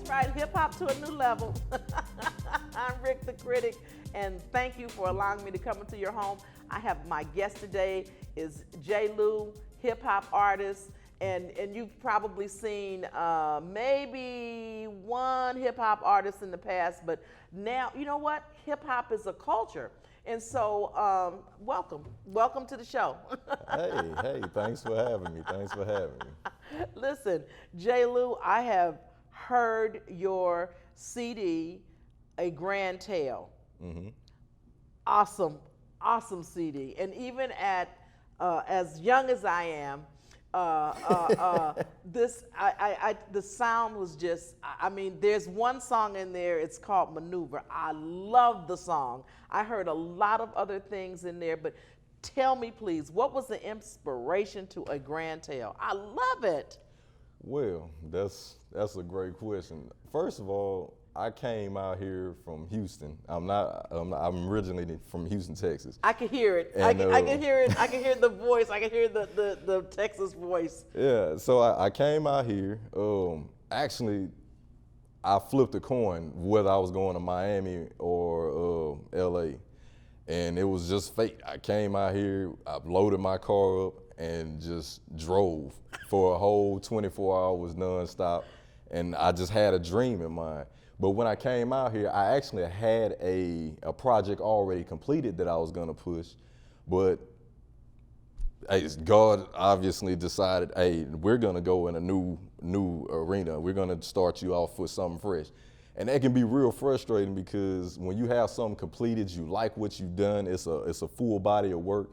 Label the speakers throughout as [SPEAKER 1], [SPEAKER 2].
[SPEAKER 1] right, hip hop to a new level. I'm Rick the Critic, and thank you for allowing me to come into your home. I have my guest today is J. Lou, hip hop artist, and you've probably seen maybe one hip hop artist in the past, but now you know what? Hip hop is a culture. And so, welcome to the show.
[SPEAKER 2] Hey, thanks for having me. Thanks for having me.
[SPEAKER 1] Listen, J. Lou, I have heard your CD, A Grand Tale.
[SPEAKER 2] Mm-hmm.
[SPEAKER 1] Awesome CD. And even at as young as I am, the sound was just. I mean, there's one song in there. It's called Maneuver. I love the song. I heard a lot of other things in there, but tell me, please, what was the inspiration to A Grand Tale? I love it.
[SPEAKER 2] Well, that's a great question. First of all, I came out here from Houston. I'm originally from Houston, Texas.
[SPEAKER 1] I can hear it.
[SPEAKER 2] And,
[SPEAKER 1] I can hear it. I can hear the voice. I can hear the Texas voice.
[SPEAKER 2] Yeah, so I came out here. Actually, I flipped a coin whether I was going to Miami or LA. And it was just fate. I came out here, I loaded my car up and just drove for a whole 24 hours nonstop. And I just had a dream in mind. But when I came out here, I actually had a project already completed that I was gonna push. But hey, God obviously decided, hey, we're gonna go in a new arena. We're gonna start you off with something fresh. And that can be real frustrating because when you have something completed, you like what you've done, it's a full body of work,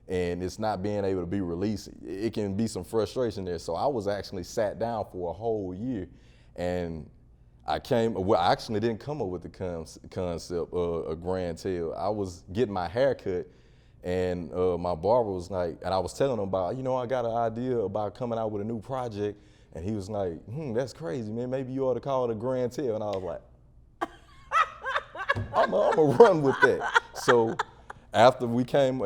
[SPEAKER 2] and it's not being able to be released. It can be some frustration there. So I was actually sat down for a whole year, and I actually didn't come up with the concept of A Grand Tale. I was getting my hair cut, and my barber was like, and I was telling him about, I got an idea about coming out with a new project. And he was like, that's crazy, man. Maybe you ought to call it A Grand Tale. And I was like, I'm gonna run with that. So after he came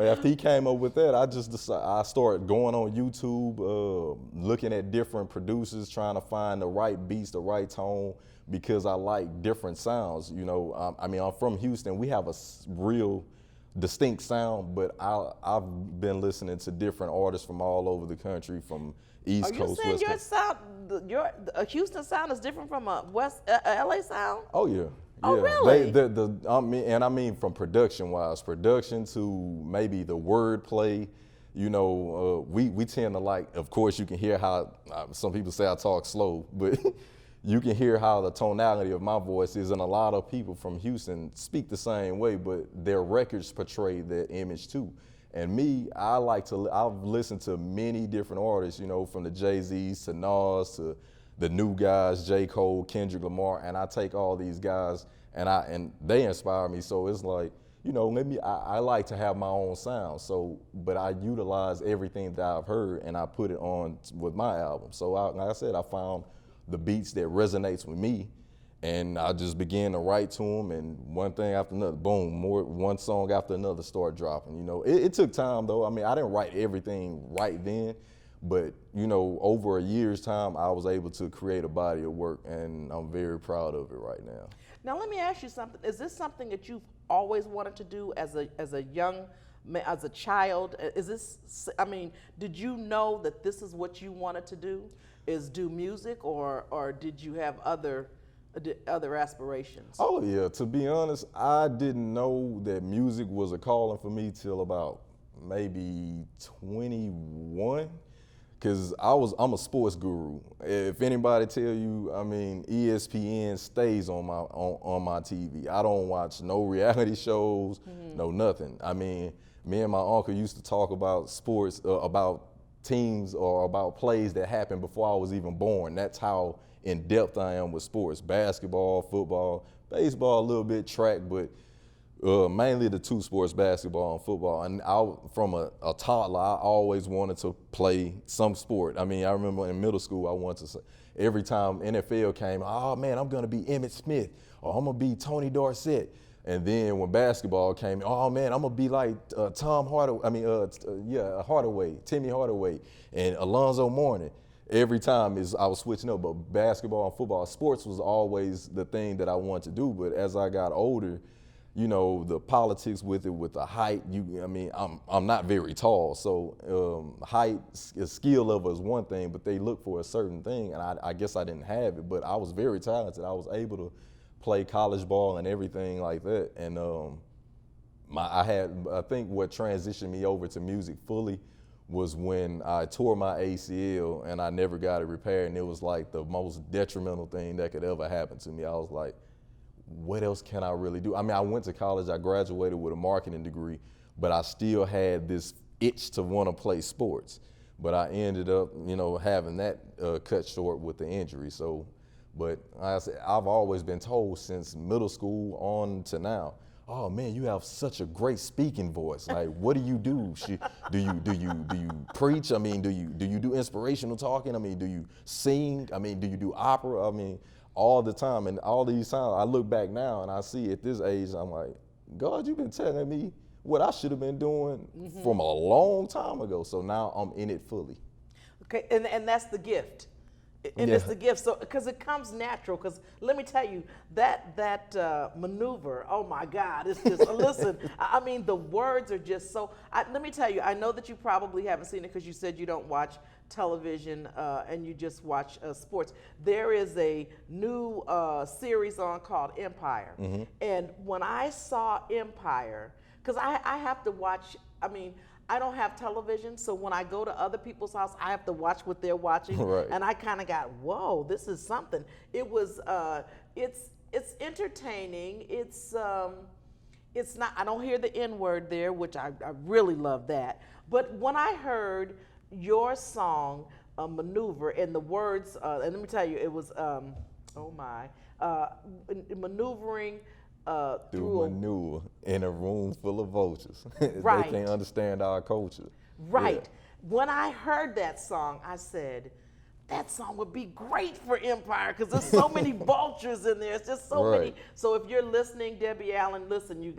[SPEAKER 2] up with that, I started going on YouTube, looking at different producers, trying to find the right beats, the right tone, because I like different sounds. I'm from Houston. We have a real distinct sound, but I've been listening to different artists from all over the country, from East Coast,
[SPEAKER 1] Are you saying
[SPEAKER 2] West
[SPEAKER 1] your
[SPEAKER 2] Coast.
[SPEAKER 1] sound, your Houston sound is different from a LA sound?
[SPEAKER 2] Oh yeah.
[SPEAKER 1] Oh,
[SPEAKER 2] Yeah.
[SPEAKER 1] really?
[SPEAKER 2] I mean from production to maybe the wordplay. We tend to like. Of course, you can hear how some people say I talk slow, but you can hear how the tonality of my voice is, and a lot of people from Houston speak the same way, but their records portray their image too. And me, I've listened to many different artists, from the Jay-Z's to Nas to the new guys, J. Cole, Kendrick Lamar, and I take all these guys and they inspire me. So it's like, maybe I like to have my own sound. So, but I utilize everything that I've heard and I put it on with my album. So like I said, I found the beats that resonates with me, and I just began to write to them, and one thing after another, boom, one song after another start dropping. It took time though. I mean, I didn't write everything right then, but over a year's time, I was able to create a body of work, and I'm very proud of it right now.
[SPEAKER 1] Now let me ask you something. Is this something that you've always wanted to do as a child? Did you know that this is what you wanted to do? Is do music, or did you have other aspirations?
[SPEAKER 2] Oh yeah, to be honest, I didn't know that music was a calling for me till about maybe 21, because I'm a sports guru. If anybody tell you, ESPN stays on my TV. I don't watch no reality shows, no nothing. Me and my uncle used to talk about sports, about teams or about plays that happened before I was even born. That's how in depth I am with sports: basketball, football, baseball, a little bit, track, but mainly the two sports, basketball and football. And from a toddler, I always wanted to play some sport. I remember in middle school, I wanted to, every time NFL came, oh man, I'm gonna be Emmitt Smith, or I'm gonna be Tony Dorsett. And then when basketball came, oh man, I'm gonna be like Hardaway, Timmy Hardaway, and Alonzo Mourning. every time I was switching up. But basketball and football, sports was always the thing that I wanted to do. But as I got older, you know, the politics with it, with the height, I'm not very tall. So height, skill level is one thing, but they look for a certain thing. And I guess I didn't have it, but I was very talented. I was able to play college ball and everything like that. And I think what transitioned me over to music fully was when I tore my ACL and I never got it repaired. And it was like the most detrimental thing that could ever happen to me. I was like, what else can I really do? I mean, I went to college, I graduated with a marketing degree, but I still had this itch to want to play sports. But I ended up, you know, having that cut short with the injury. So, but like I said, I've always been told since middle school on to now, oh man, you have such a great speaking voice. Like, what do you do? Do you preach? I mean, do you do inspirational talking? I mean, do you sing? I mean, do you do opera? I mean, all the time. And all these times I look back now and I see at this age, I'm like, God, you've been telling me what I should have been doing from a long time ago. So now I'm in it fully.
[SPEAKER 1] Okay, and that's the gift. And it's the gift, so because it comes natural. Because let me tell you, that maneuver, oh my God, it's just listen. I mean, the words are just so. Let me tell you, I know that you probably haven't seen it because you said you don't watch television and you just watch sports. There is a new series on called Empire, and when I saw Empire, because I have to watch. I mean, I don't have television, so when I go to other people's house, I have to watch what they're watching.
[SPEAKER 2] Right.
[SPEAKER 1] And I kind of got, whoa, this is something. It was, it's entertaining. It's not. I don't hear the N word there, which I really love that. But when I heard your song, Maneuver, and the words, and let me tell you, it was, maneuvering.
[SPEAKER 2] Through manure in a room full of vultures.
[SPEAKER 1] Right.
[SPEAKER 2] They can't understand our culture.
[SPEAKER 1] Right.
[SPEAKER 2] Yeah.
[SPEAKER 1] When I heard that song, I said, that song would be great for Empire because there's so many vultures in there. It's just so many. So if you're listening, Debbie Allen, listen, you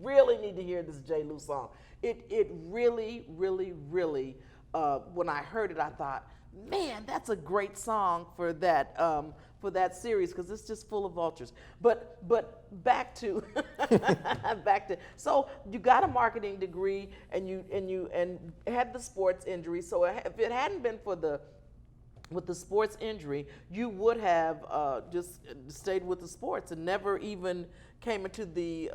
[SPEAKER 1] really need to hear this J. Lou song. It really, really, really, when I heard it, I thought, man, that's a great song for that series because it's just full of vultures. But back to so you got a marketing degree and you had the sports injury. So if it hadn't been for with the sports injury, you would have just stayed with the sports and never even came into the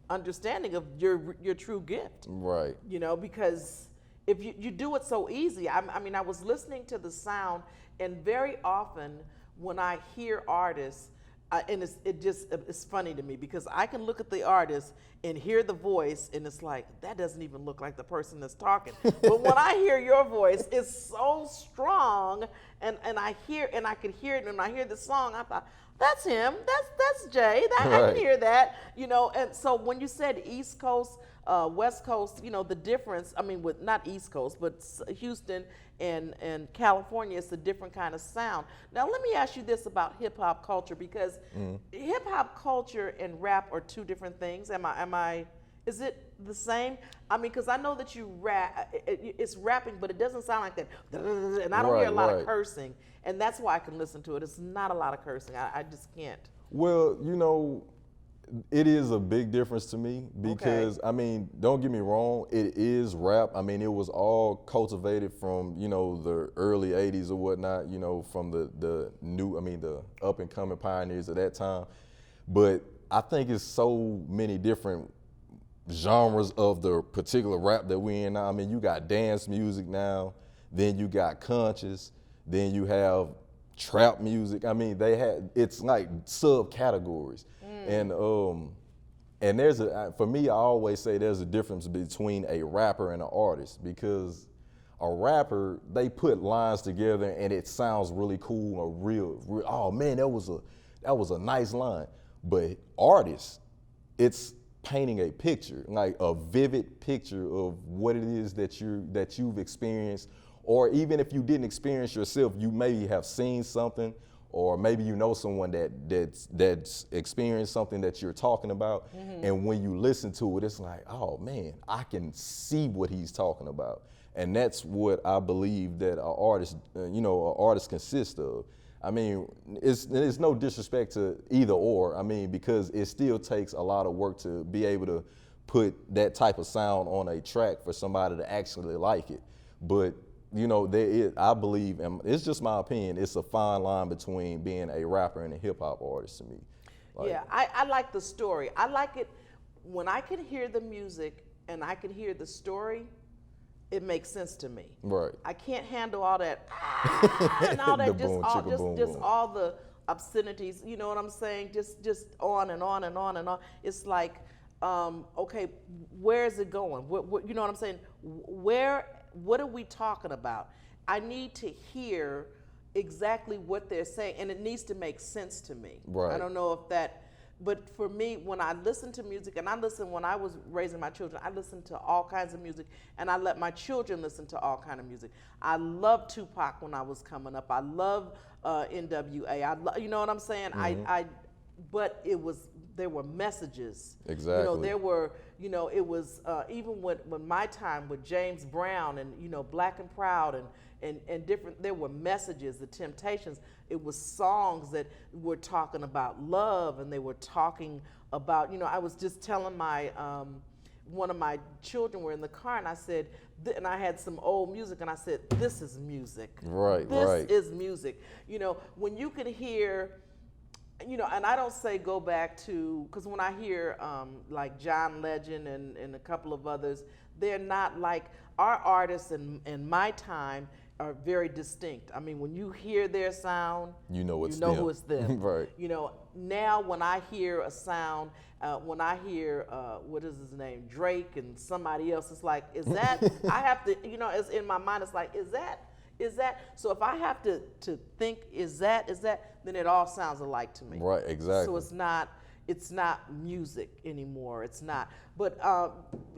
[SPEAKER 1] understanding of your true gift.
[SPEAKER 2] Right.
[SPEAKER 1] You know, because if you do it so easy. I mean, I was listening to the sound, and very often when I hear artists, and it's funny to me because I can look at the artist and hear the voice, and it's like, that doesn't even look like the person that's talking. But when I hear your voice, it's so strong, and I could hear it, and when I hear the song, I thought, that's him, that's Jay, I can hear that, you know. And so when you said East Coast, West Coast, you know, the difference, I mean, with not East Coast, but Houston and California, it's a different kind of sound. Now, let me ask you this about hip hop culture, because hip hop culture and rap are two different things. Is it the same? I mean, because I know that you rap, it's rapping, but it doesn't sound like that. And I don't hear a lot of cursing, and that's why I can listen to it. It's not a lot of cursing. I just can't.
[SPEAKER 2] Well, you know, it is a big difference to me because, I mean, don't get me wrong, it is rap. I mean, it was all cultivated from, you know, the early 80s or whatnot, you know, from the up and coming pioneers at that time. But I think it's so many different genres of the particular rap that we're in now. I mean, you got dance music now, then you got conscious, then you have trap music. I mean, it's like subcategories. And for me, I always say there's a difference between a rapper and an artist, because a rapper, they put lines together and it sounds really cool or real. Oh man, that was a nice line. But artists, it's painting a picture, like a vivid picture of what it is that you've experienced, or even if you didn't experience yourself, you maybe have seen something, or maybe you know someone that's experienced something that you're talking about, and when you listen to it, it's like, oh man, I can see what he's talking about. And that's what I believe that an artist, an artist consists of. I mean, it's no disrespect to either or. I mean, because it still takes a lot of work to be able to put that type of sound on a track for somebody to actually like it. But I believe, and it's just my opinion, it's a fine line between being a rapper and a hip hop artist to me.
[SPEAKER 1] Yeah, I like the story. I like it when I can hear the music and I can hear the story. It makes sense to me.
[SPEAKER 2] Right.
[SPEAKER 1] I can't handle all that and all that, just all the obscenities. You know what I'm saying? Just on and on and on and on. It's like, okay, where is it going? What, you know what I'm saying? What are we talking about? I need to hear exactly what they're saying, and it needs to make sense to me.
[SPEAKER 2] Right.
[SPEAKER 1] I don't know if that. But for me, when I listen to music, and when I was raising my children, I listened to all kinds of music, and I let my children listen to all kinds of music. I loved Tupac when I was coming up. I love NWA. You know what I'm saying?
[SPEAKER 2] Mm-hmm.
[SPEAKER 1] But there were messages.
[SPEAKER 2] Exactly.
[SPEAKER 1] There were, it was even when my time with James Brown and Black and Proud and different, there were messages. The Temptations. It was songs that were talking about love, and they were talking about, I was just telling my, one of my children were in the car, and I said, and I had some old music, and I said, this is music.
[SPEAKER 2] Right,
[SPEAKER 1] this is music. When you can hear, and I don't say go back to, because when I hear like John Legend and a couple of others, they're not like our artists in my time are very distinct. I mean, when you hear their sound,
[SPEAKER 2] you know it's
[SPEAKER 1] who it's them.
[SPEAKER 2] Right.
[SPEAKER 1] Now when I hear a sound, when I hear what is his name, Drake and somebody else, it's like, is that? I have to, it's in my mind. It's like, is that? So if I have to think, is that? Then it all sounds alike to me.
[SPEAKER 2] Right. Exactly.
[SPEAKER 1] So it's not music anymore. It's not. But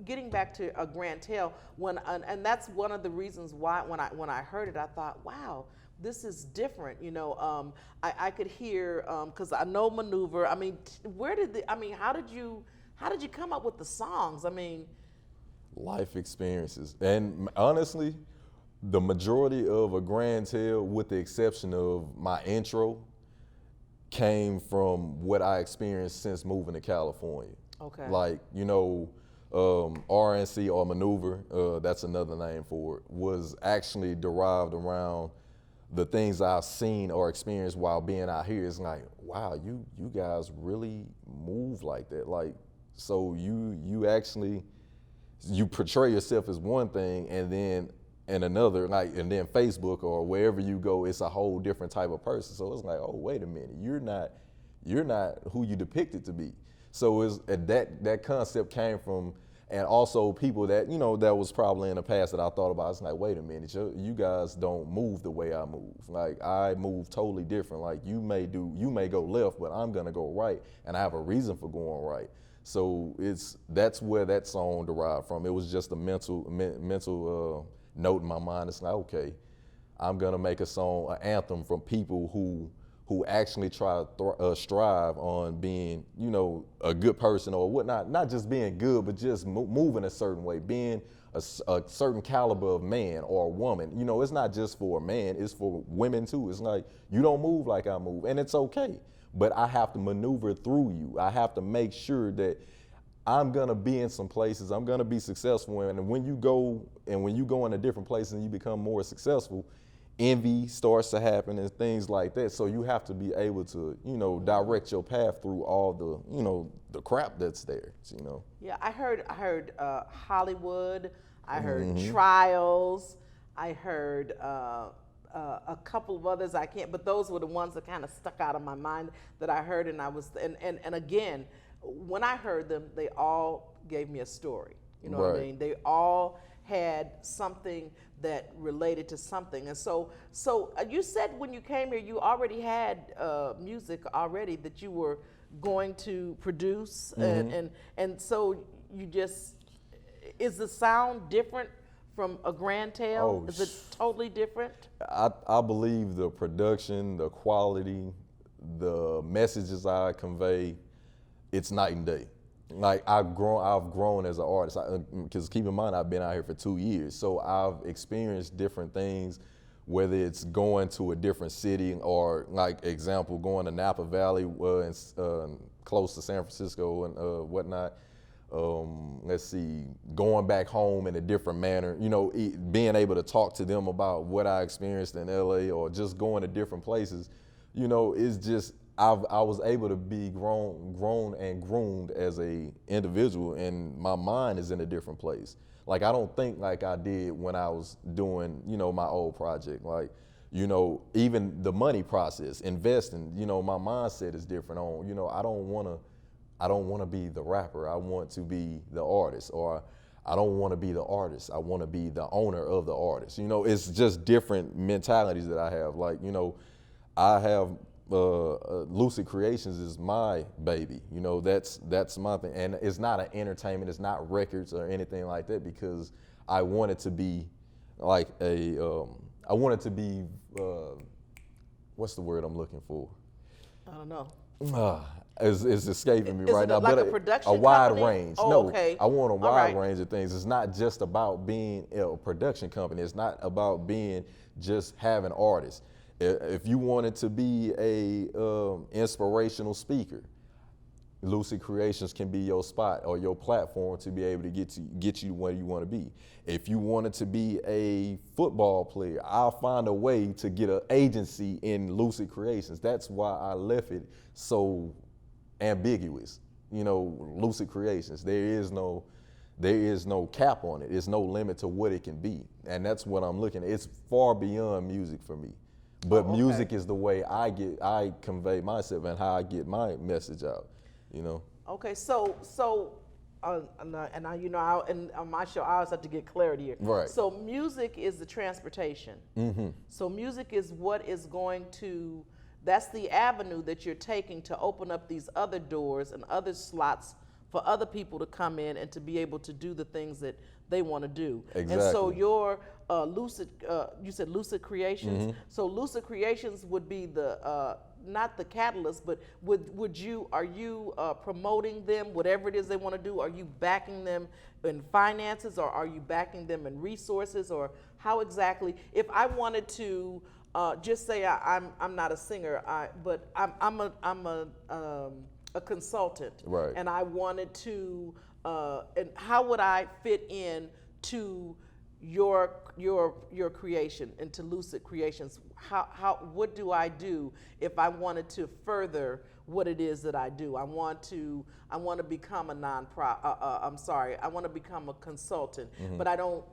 [SPEAKER 1] getting back to a Grand Tale, and that's one of the reasons why when I heard it, I thought, wow, this is different. I could hear because I know Maneuver. I mean, how did you come up with the songs? I mean,
[SPEAKER 2] life experiences, and honestly, the majority of a Grand Tale, with the exception of my intro, came from what I experienced since moving to California.
[SPEAKER 1] Okay.
[SPEAKER 2] Like, RNC or Maneuver, that's another name for it, was actually derived around the things I've seen or experienced while being out here. It's like, wow, you guys really move like that. Like, so you actually, you portray yourself as one thing, and then another, like, and then Facebook or wherever you go, it's a whole different type of person. So it's like, oh, wait a minute, you're not who you depicted to be. So that concept came from, and also people that that was probably in the past that I thought about. It's like, wait a minute, you guys don't move the way I move. Like, I move totally different. Like, you may go left, but I'm gonna go right, and I have a reason for going right. So that's where that song derived from. It was just a mental note in my mind. It's like, okay, I'm gonna make a song, an anthem from people who actually try to strive on being, a good person or whatnot. Not just being good, but just moving a certain way, being a certain caliber of man or a woman. It's not just for a man, it's for women too. It's like, you don't move like I move, and it's okay. But I have to maneuver through you. I have to make sure that I'm gonna be in some places, I'm gonna be successful, and when you go into different places and you become more successful, envy starts to happen and things like that. So you have to be able to, direct your path through all the, the crap that's there.
[SPEAKER 1] Yeah, I heard Hollywood. I heard Trials. I heard a couple of others. I can't, but those were the ones that kind of stuck out of my mind that I heard, and I was, and again, when I heard them, they all gave me a story. You know what I mean? They all had something that related to something. And so you said when you came here, you already had music already that you were going to produce, and so you just, is the sound different from a Grand Tale? Is it totally different?
[SPEAKER 2] I believe the production, the quality, the messages I convey, it's night and day. like I've grown as an artist. Because keep in mind, I've been out here for 2 years, so I've experienced different things. Whether it's going to a different city, or like example, going to Napa Valley, close to San Francisco and whatnot. Let's see, going back home in a different manner. You know, being able to talk to them about what I experienced in LA, or just going to different places. You know, it's just I was able to be grown and groomed as a individual, and my mind is in a different place. Like, I don't think like I did when I was doing, you know, my old project. Like, you know, even the money process, investing, you know, my mindset is different on, you know, I don't want to be the rapper. I want to be the artist. Or I don't want to be the artist. I want to be the owner of the artist. You know, it's just different mentalities that I have. Like, you know, I have Lucid Creations is my baby. You know, that's my thing. And it's not an entertainment, it's not records or anything like that, because I want it to be like I want it to be, what's the word I'm looking for?
[SPEAKER 1] I don't know.
[SPEAKER 2] It's escaping me right now.
[SPEAKER 1] Like
[SPEAKER 2] but
[SPEAKER 1] a production
[SPEAKER 2] a wide
[SPEAKER 1] company?
[SPEAKER 2] range.
[SPEAKER 1] Oh,
[SPEAKER 2] No,
[SPEAKER 1] okay.
[SPEAKER 2] I want a wide
[SPEAKER 1] right.
[SPEAKER 2] range of things. It's not just about being a production company. It's not about being just having artists. If you wanted to be a inspirational speaker, Lucid Creations can be your spot or your platform to be able to get you where you want to be. If you wanted to be a football player, I'll find a way to get an agency in Lucid Creations. That's why I left it so ambiguous. You know, Lucid Creations. There is no cap on it. There's no limit to what it can be, and that's what I'm looking at. It's far beyond music for me. But music is the way I convey myself and how I get my message out. You know.
[SPEAKER 1] Okay, so and I, you know, on my show, I always have to get clarity here.
[SPEAKER 2] Right.
[SPEAKER 1] So music is the transportation.
[SPEAKER 2] Mm-hmm.
[SPEAKER 1] So music is what is going to, that's the avenue that you're taking to open up these other doors and other slots for other people to come in and to be able to do the things that they want to do.
[SPEAKER 2] Exactly.
[SPEAKER 1] And so your Lucid, you said Lucid Creations.
[SPEAKER 2] Mm-hmm.
[SPEAKER 1] So Lucid Creations would be the not the catalyst, but are you promoting them, whatever it is they want to do? Are you backing them in finances, or are you backing them in resources, or how exactly? If I wanted to just say I'm not a singer, but I'm a consultant,
[SPEAKER 2] Right.
[SPEAKER 1] and I wanted to, and how would I fit in to your creation, into Lucid Creations? What do I do if I wanted to further what it is that I do? I want to become a I want to become a consultant,
[SPEAKER 2] Mm-hmm.
[SPEAKER 1] but I don't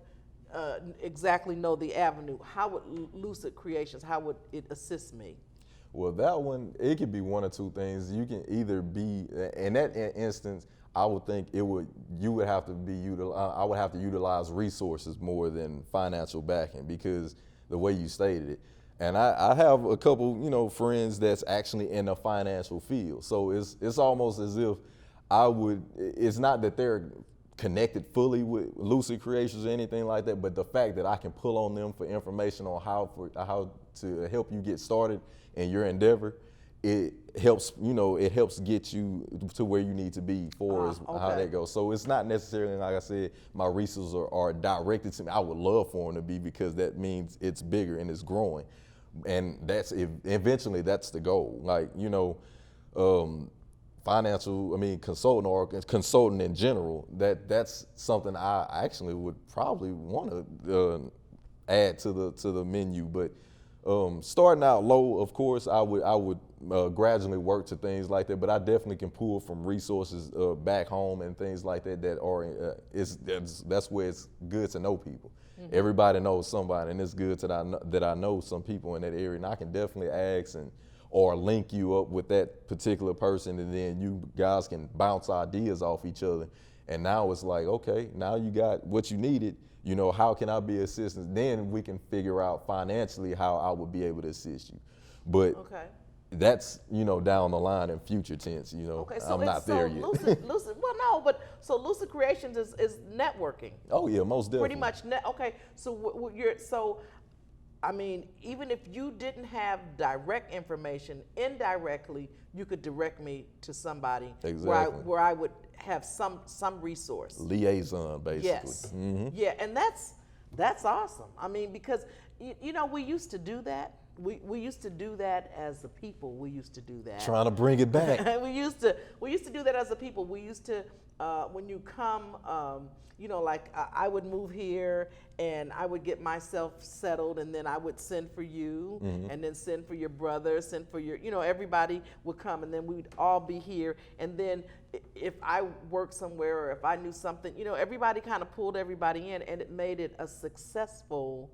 [SPEAKER 1] exactly know the avenue. How would Lucid Creations, how would it assist me?
[SPEAKER 2] Well, that one, it could be one or two things. You can either be, in that instance, I would think I would have to utilize resources more than financial backing, because the way you stated it. And I have a couple, you know, friends that's actually in the financial field. So it's almost as if it's not that they're connected fully with Lucid Creations or anything like that, but the fact that I can pull on them for information on how to help you get started in your endeavor, it helps get you to where you need to be for how that goes. So it's not necessarily, like I said, my resources are directed to me. I would love for them to be, because that means it's bigger and it's growing. And eventually that's the goal. Like, you know, consulting in general, that's something I actually would probably want to add to the menu. But starting out low, of course, I would gradually work to things like that. But I definitely can pull from resources back home and things like that. That are that's where it's good to know people. Mm-hmm. Everybody knows somebody, and it's good that I know some people in that area, and I can definitely ask or link you up with that particular person, and then you guys can bounce ideas off each other. And now it's like, okay, now you got what you needed. You know, how can I be assistant? Then we can figure out financially how I would be able to assist you. But that's, you know, down the line in future tense, you know.
[SPEAKER 1] Okay, so
[SPEAKER 2] I'm not there yet.
[SPEAKER 1] Lucid, well, no, but so Lucid Creations is networking.
[SPEAKER 2] Oh yeah, most definitely.
[SPEAKER 1] Pretty much okay. So I mean, even if you didn't have direct information, indirectly, you could direct me to somebody
[SPEAKER 2] Exactly.
[SPEAKER 1] where I would have some resource.
[SPEAKER 2] Liaison, basically.
[SPEAKER 1] Yes. Yeah, and that's awesome. I mean, because you know, we used to do that. We used to do that as a people. We used to do that.
[SPEAKER 2] Trying to bring it back.
[SPEAKER 1] we used to do that as a people. We used to when you come, you know, like I would move here and I would get myself settled, and then I would send for you, and then send for your brother, send for your, you know, everybody would come, and then we'd all be here. And then if I worked somewhere or if I knew something, you know, everybody kind of pulled everybody in, and it made it a successful.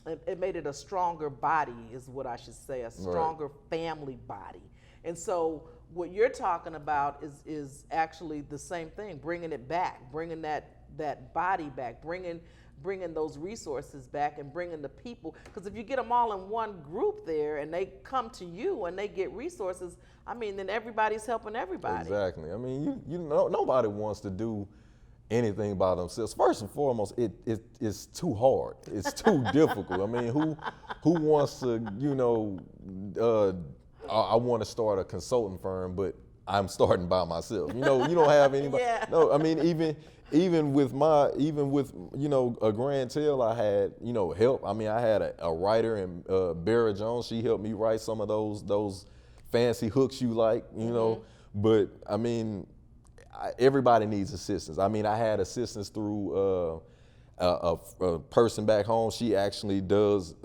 [SPEAKER 1] It made it a stronger body, is what I should say, a stronger family body. And so what you're talking about is actually the same thing, bringing it back, bringing that body back, bringing those resources back, and bringing the people. Because if you get them all in one group there and they come to you and they get resources, I mean, then everybody's helping everybody.
[SPEAKER 2] Exactly. I mean, you know, nobody wants to do anything by themselves. First and foremost, it's too hard. It's too difficult. I mean, who wants to, you know, I want to start a consulting firm, but I'm starting by myself. You know, you don't have anybody.
[SPEAKER 1] Yeah.
[SPEAKER 2] No, I mean, even with you know, a Grand Tail, I had, you know, help. I mean, I had a writer, and Barra Jones, she helped me write some of those fancy hooks you like, you know. But I mean, everybody needs assistance. I mean, I had assistance through a person back home. She actually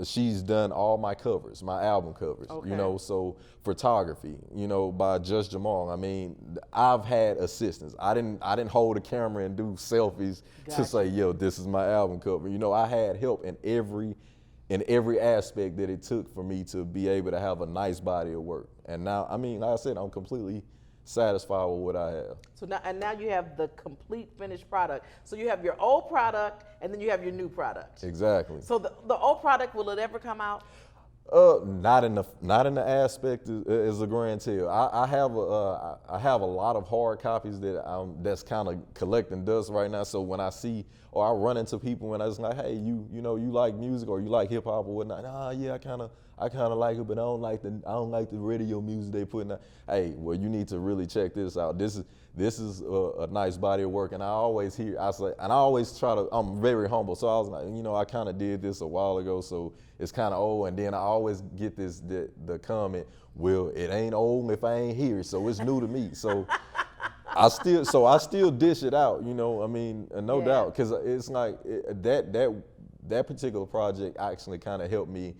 [SPEAKER 2] she's done all my covers, my album covers, you know, so photography, you know, by Just Jamal. I mean, I've had assistance. I didn't hold a camera and do selfies to say, yo, this is my album cover. You know, I had help in every aspect that it took for me to be able to have a nice body of work. And now, I mean, like I said, I'm completely satisfied with what I have. So
[SPEAKER 1] now you have the complete finished product. So you have your old product, and then you have your new product.
[SPEAKER 2] Exactly.
[SPEAKER 1] So the old product, will it ever come out?
[SPEAKER 2] Not in the aspect as a Grand Tail. I have a lot of hard copies that's kind of collecting dust right now. So when I see or I run into people and I was like, hey, you know, you like music or you like hip hop or whatnot? Yeah, I kind of like it, but I don't like the radio music they putting out. Hey, well, you need to really check this out. This is a nice body of work, and I always try to. I'm very humble, so I was like, you know, I kind of did this a while ago, so it's kind of old. And then I always get the comment, well, it ain't old if I ain't here, so it's new to me. So I still dish it out, you know. I mean, no doubt, because it's like that particular project actually kind of helped me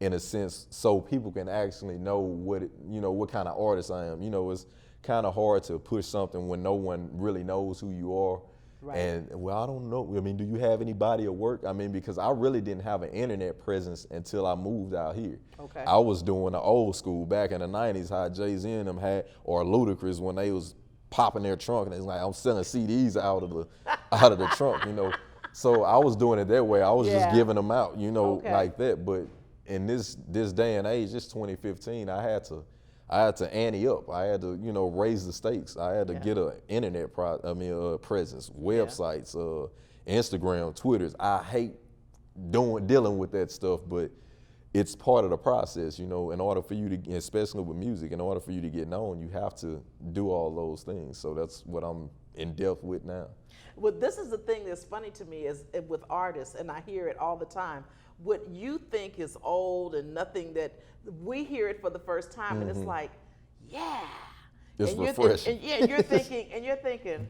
[SPEAKER 2] in a sense, so people can actually know what kind of artist I am. You know, it's kind of hard to push something when no one really knows who you are. Right. And well, I don't know. I mean, do you have any body of work? I mean, because I really didn't have an internet presence until I moved out here. Okay. I was doing the old school back in the 90s, how Jay-Z and them had, or Ludacris when they was popping their trunk, and it's like I'm selling CDs out of the trunk, you know. So I was doing it that way. I was just giving them out, you know, like that. But in this day and age, it's 2015. I had to ante up. I had to, you know, raise the stakes. I had to get an internet presence, websites, Instagram, Twitters. I hate dealing with that stuff, but it's part of the process, you know. In order for you to, especially with music, in order for you to get known, you have to do all those things. So that's what I'm in depth with now.
[SPEAKER 1] Well, this is the thing that's funny to me is with artists, and I hear it all the time. What you think is old and nothing, that we hear it for the first time, and it's like,
[SPEAKER 2] it's refreshing.
[SPEAKER 1] And you're thinking,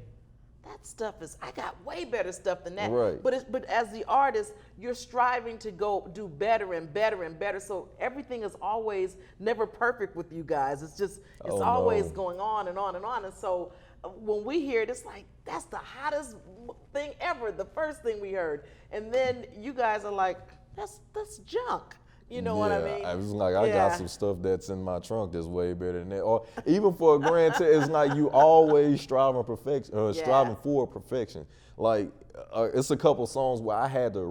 [SPEAKER 1] that stuff I got way better stuff than that.
[SPEAKER 2] Right.
[SPEAKER 1] But as the artist, you're striving to go do better and better and better. So everything is always never perfect with you guys. It's always going on and on and on. And so when we hear it, it's like, that's the hottest thing ever, the first thing we heard. And then you guys are like, that's junk. You know what I mean?
[SPEAKER 2] I was like, I got some stuff that's in my trunk that's way better than that. Or even for a Grand Tail, it's like you always striving for perfection. Like it's a couple songs where I had to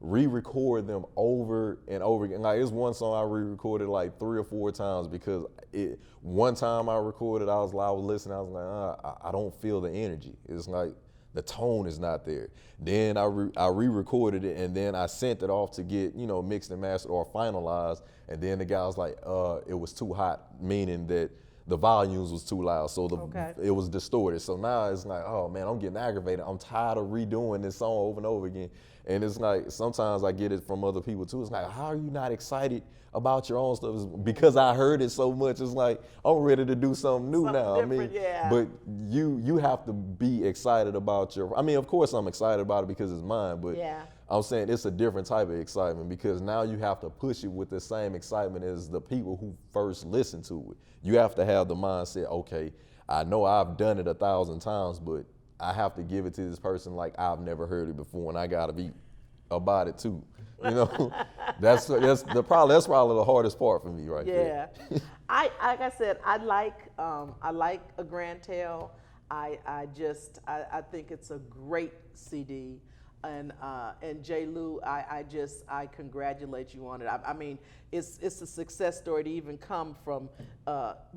[SPEAKER 2] re-record them over and over again. Like it's one song I re-recorded like 3 or 4 times because one time I recorded, I was listening, I was like, I don't feel the energy. It's like the tone is not there. Then I re-recorded it, and then I sent it off to get, you know, mixed and mastered or finalized. And then the guy was like, it was too hot, meaning that the volumes was too loud, so it was distorted. So now it's like, oh man, I'm getting aggravated. I'm tired of redoing this song over and over again. And it's like, sometimes I get it from other people too. It's like, how are you not excited about your own stuff? It's because I heard it so much. It's like, I'm ready to do something new now. I mean, but you have to be excited about your, I mean, of course I'm excited about it because it's mine, but I'm saying it's a different type of excitement because now you have to push it with the same excitement as the people who first listened to it. You have to have the mindset, okay, I know I've done it 1,000 times, but I have to give it to this person like I've never heard it before, and I gotta be about it too. You know, that's probably the hardest part for me right there.
[SPEAKER 1] Like I said, I like A Grand Tale. I think it's a great CD. And J. Lou, I congratulate you on it. I mean, it's a success story to even come from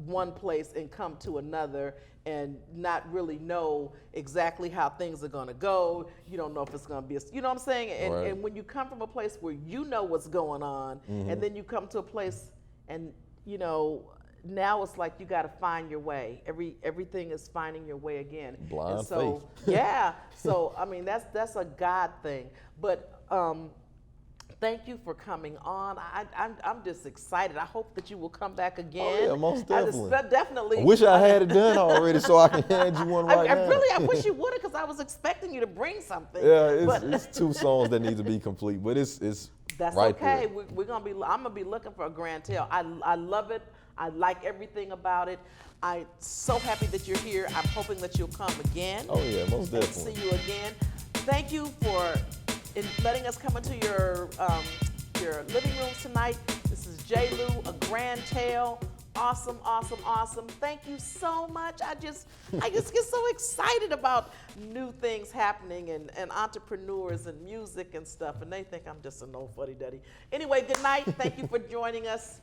[SPEAKER 1] one place and come to another and not really know exactly how things are going to go. You don't know if it's going to be, you know what I'm saying? And when you come from a place where you know what's going on, and then you come to a place and, you know, now it's like you got to find your way. Everything is finding your way again.
[SPEAKER 2] Blind
[SPEAKER 1] faith. So I mean that's a God thing. But thank you for coming on. I'm just excited. I hope that you will come back again.
[SPEAKER 2] Oh yeah, most definitely.
[SPEAKER 1] Definitely.
[SPEAKER 2] I wish I had it done already so I can hand you one right now.
[SPEAKER 1] I wish you would have, because I was expecting you to bring something.
[SPEAKER 2] Yeah, it's 2 songs that need to be complete, but it's
[SPEAKER 1] that's
[SPEAKER 2] right
[SPEAKER 1] okay.
[SPEAKER 2] there.
[SPEAKER 1] I'm gonna be looking for A Grand Tale. I love it. I like everything about it. I'm so happy that you're here. I'm hoping that you'll come again.
[SPEAKER 2] Oh yeah, most definitely.
[SPEAKER 1] See you again. Thank you for letting us come into your living rooms tonight. This is J. Lou, A Grand Tale. Awesome, awesome, awesome. Thank you so much. I just get so excited about new things happening and entrepreneurs and music and stuff, and they think I'm just an old fuddy-duddy. Anyway, good night. Thank you for joining us.